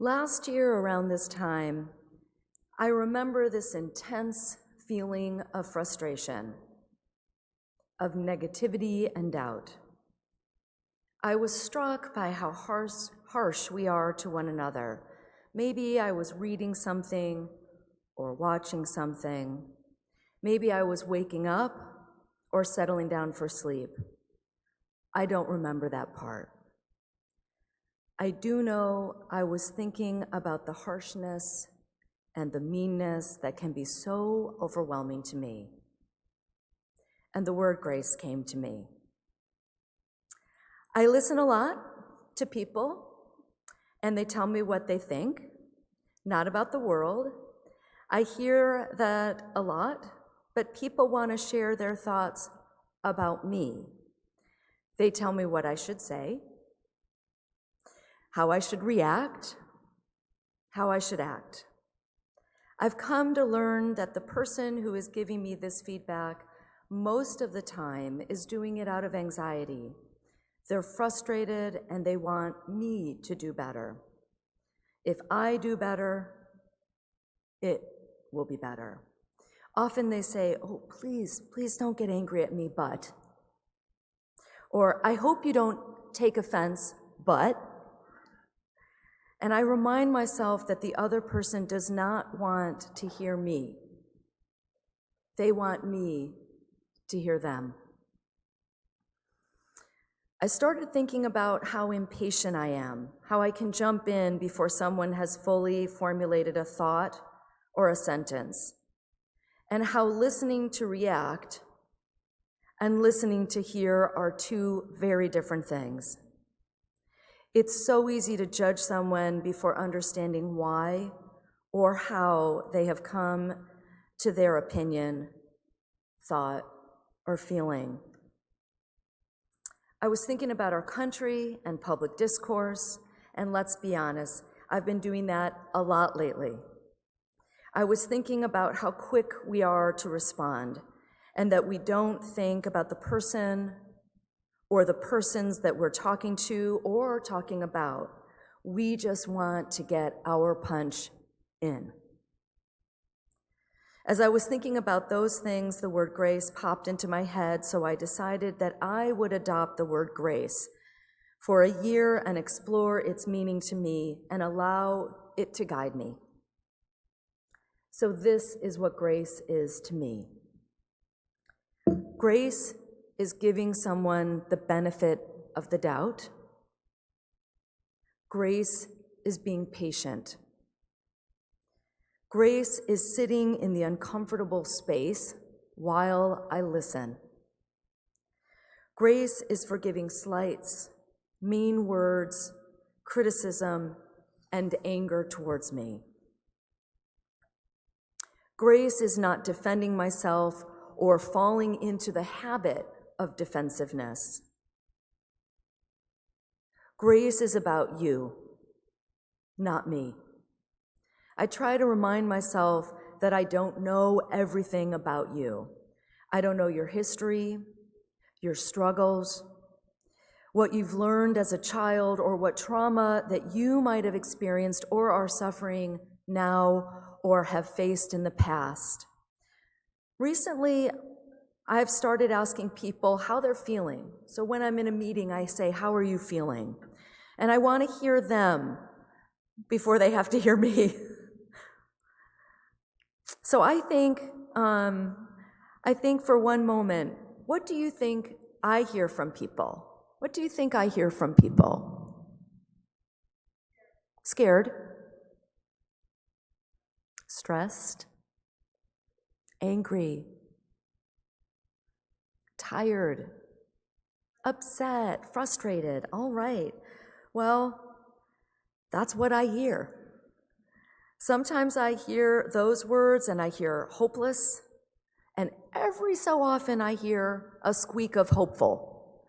Last year around this time, I remember this intense feeling of frustration, of negativity and doubt. I was struck by how harsh we are to one another. Maybe I was reading something or watching something. Maybe I was waking up or settling down for sleep. I don't remember that part. I do know I was thinking about the harshness and the meanness that can be so overwhelming to me. And the word grace came to me. I listen a lot to people, and they tell me what they think, not about the world. I hear that a lot, but people want to share their thoughts about me. They tell me what I should say, how I should react, how I should act. I've come to learn that the person who is giving me this feedback most of the time is doing it out of anxiety. They're frustrated and they want me to do better. If I do better, it will be better. Often they say, "Oh, please don't get angry at me, but." Or, "I hope you don't take offense, but." And I remind myself that the other person does not want to hear me. They want me to hear them. I started thinking about how impatient I am, how I can jump in before someone has fully formulated a thought or a sentence, and how listening to react and listening to hear are two very different things. It's so easy to judge someone before understanding why or how they have come to their opinion, thought, or feeling. I was thinking about our country and public discourse, and let's be honest, I've been doing that a lot lately. I was thinking about how quick we are to respond, and that we don't think about the person or the persons that we're talking to or talking about. We just want to get our punch in. As I was thinking about those things, the word grace popped into my head, so I decided that I would adopt the word grace for a year and explore its meaning to me and allow it to guide me. So this is what grace is to me. Grace is giving someone the benefit of the doubt. Grace is being patient. Grace is sitting in the uncomfortable space while I listen. Grace is forgiving slights, mean words, criticism, and anger towards me. Grace is not defending myself or falling into the habit of defensiveness. Grace is about you, not me. I try to remind myself that I don't know everything about you. I don't know your history, your struggles, what you've learned as a child, or what trauma that you might have experienced or are suffering now or have faced in the past. Recently, I've started asking people how they're feeling. So when I'm in a meeting, I say, "How are you feeling?" And I want to hear them before they have to hear me. So I think for one moment, what do you think I hear from people? What do you think I hear from people? Scared? Stressed? Angry? Tired? Upset? Frustrated? All right. Well, that's what I hear. Sometimes I hear those words and I hear hopeless, and every so often I hear a squeak of hopeful.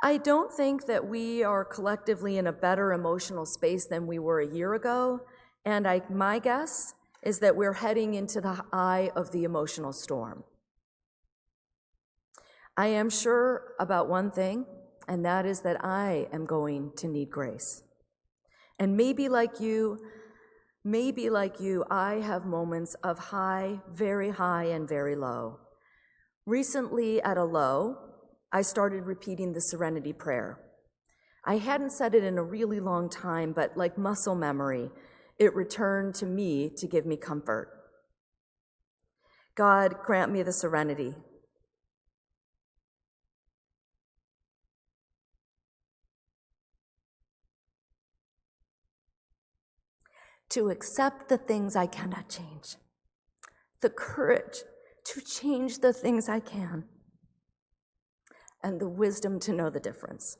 I don't think that we are collectively in a better emotional space than we were a year ago, and my guess is that we're heading into the eye of the emotional storm. I am sure about one thing, and that is that I am going to need grace. And maybe like you, I have moments of high, and very low. Recently, at a low, I started repeating the Serenity Prayer. I hadn't said it in a really long time, but like muscle memory, it returned to me to give me comfort. God, grant me the serenity to accept the things I cannot change, the courage to change the things I can, and the wisdom to know the difference.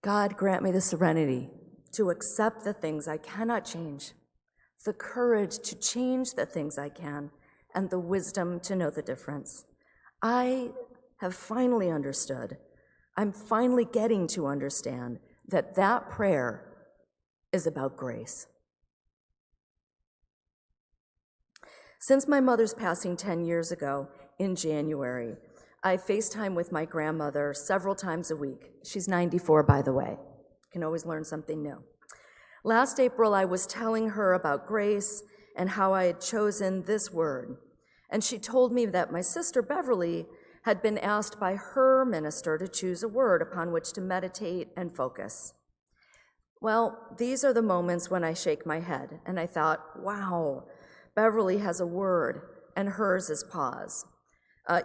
God, grant me the serenity to accept the things I cannot change, the courage to change the things I can, and the wisdom to know the difference. I have finally understood, I'm finally getting to understand that that prayer is about grace. Since my mother's passing 10 years ago in January, I FaceTime with my grandmother several times a week. She's 94, by the way. Can always learn something new. Last April, I was telling her about grace and how I had chosen this word. And she told me that my sister Beverly had been asked by her minister to choose a word upon which to meditate and focus. Well, these are the moments when I shake my head, and I thought, wow, Beverly has a word, and hers is pause.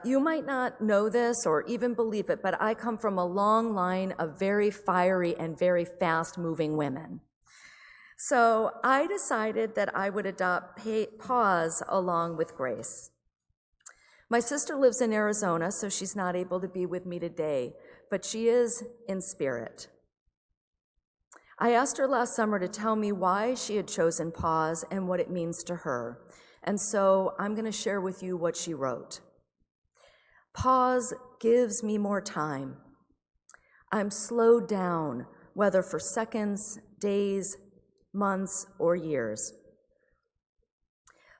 You might not know this or even believe it, but I come from a long line of very fiery and very fast-moving women. So I decided that I would adopt pause along with grace. My sister lives in Arizona, so she's not able to be with me today, but she is in spirit. I asked her last summer to tell me why she had chosen pause and what it means to her. And so I'm going to share with you what she wrote. Pause gives me more time. I'm slowed down, whether for seconds, days, months, or years.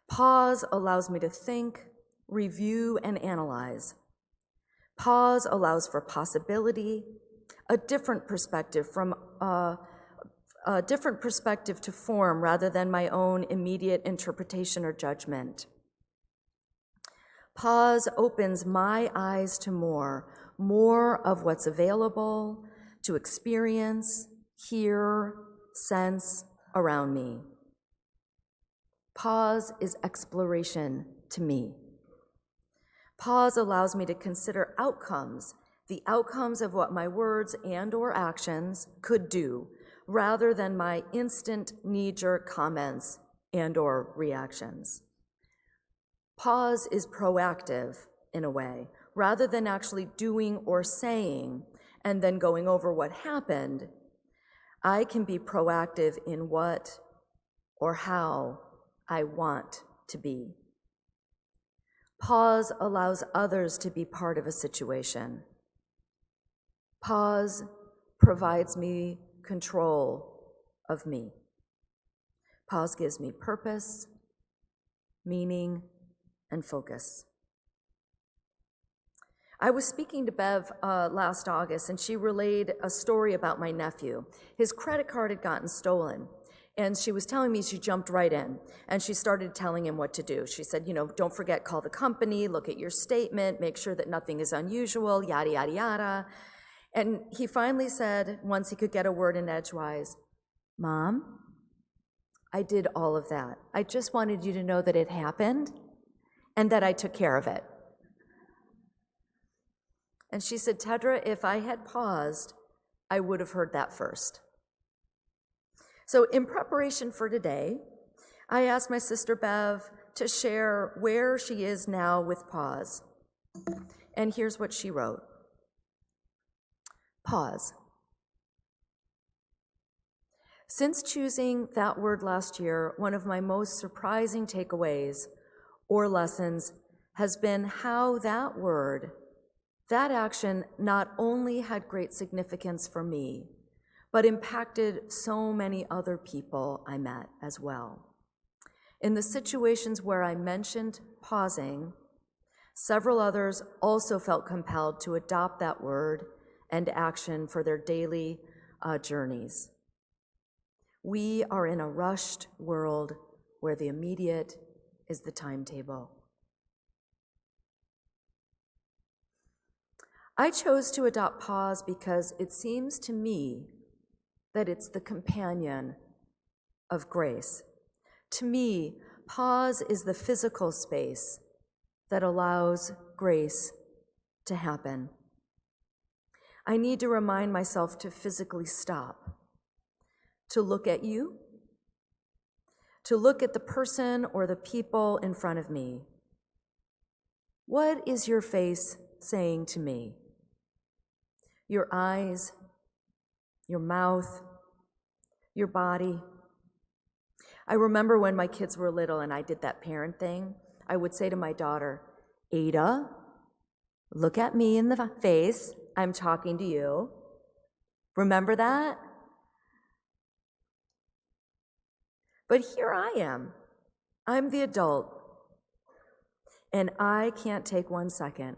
Pause allows me to think, review, and analyze. Pause allows for possibility, a different perspective to form rather than my own immediate interpretation or judgment. Pause opens my eyes to more of what's available to experience, hear, sense around me. Pause is exploration to me. Pause allows me to consider outcomes, the outcomes of what my words and/or actions could do, rather than my instant knee-jerk comments and/or reactions. Pause is proactive in a way, rather than actually doing or saying and then going over what happened. I can be proactive in what or how I want to be. Pause allows others to be part of a situation. Pause provides me control of me. Pause gives me purpose, meaning, and focus. I was speaking to Bev last August, and she relayed a story about my nephew. His credit card had gotten stolen, and she was telling me she jumped right in, and she started telling him what to do. She said, don't forget, call the company, look at your statement, make sure that nothing is unusual, yada, yada, yada. And he finally said, once he could get a word in edgewise, "Mom, I did all of that. I just wanted you to know that it happened and that I took care of it." And she said, "Tedra, if I had paused, I would have heard that first." So in preparation for today, I asked my sister Bev to share where she is now with pause. And here's what she wrote. Pause. Since choosing that word last year, one of my most surprising takeaways or lessons has been how that word, that action, not only had great significance for me, but impacted so many other people I met as well. In the situations where I mentioned pausing, several others also felt compelled to adopt that word and action for their daily journeys. We are in a rushed world where the immediate is the timetable. I chose to adopt pause because it seems to me that it's the companion of grace. To me, pause is the physical space that allows grace to happen. I need to remind myself to physically stop, to look at you, to look at the person or the people in front of me. What is your face saying to me? Your eyes, your mouth, your body. I remember when my kids were little and I did that parent thing, I would say to my daughter, Ada, look at me in the face. I'm talking to you. Remember that? But here I am. I'm the adult. And I can't take 1 second.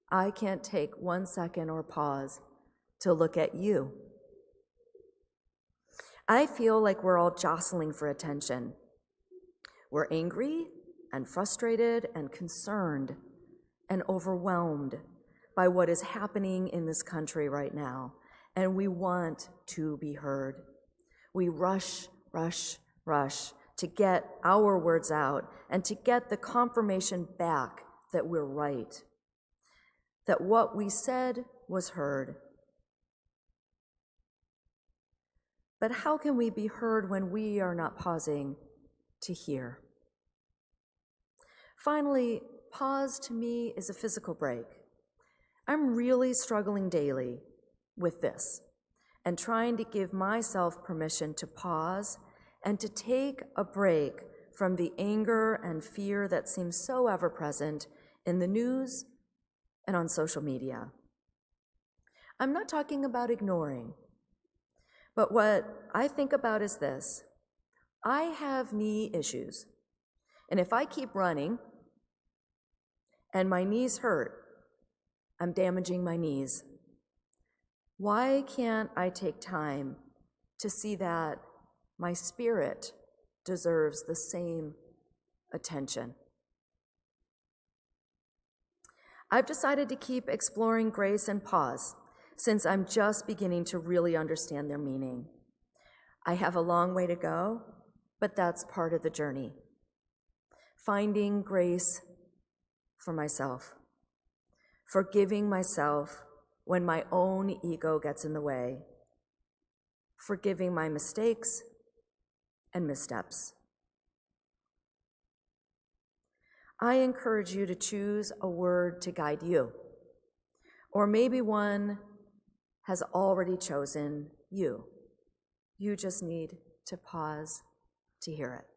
I can't take 1 second or pause to look at you. I feel like we're all jostling for attention. We're angry and frustrated and concerned and overwhelmed by what is happening in this country right now, and we want to be heard. We rush to get our words out and to get the confirmation back that we're right, that what we said was heard. But how can we be heard when we are not pausing to hear? Finally, pause to me is a physical break. I'm really struggling daily with this and trying to give myself permission to pause and to take a break from the anger and fear that seems so ever present in the news and on social media. I'm not talking about ignoring, but what I think about is this. I have knee issues, and if I keep running and my knees hurt, I'm damaging my knees. Why can't I take time to see that my spirit deserves the same attention? I've decided to keep exploring grace and pause since I'm just beginning to really understand their meaning. I have a long way to go, but that's part of the journey. Finding grace for myself, forgiving myself when my own ego gets in the way, forgiving my mistakes and missteps. I encourage you to choose a word to guide you, or maybe one has already chosen you. You just need to pause to hear it.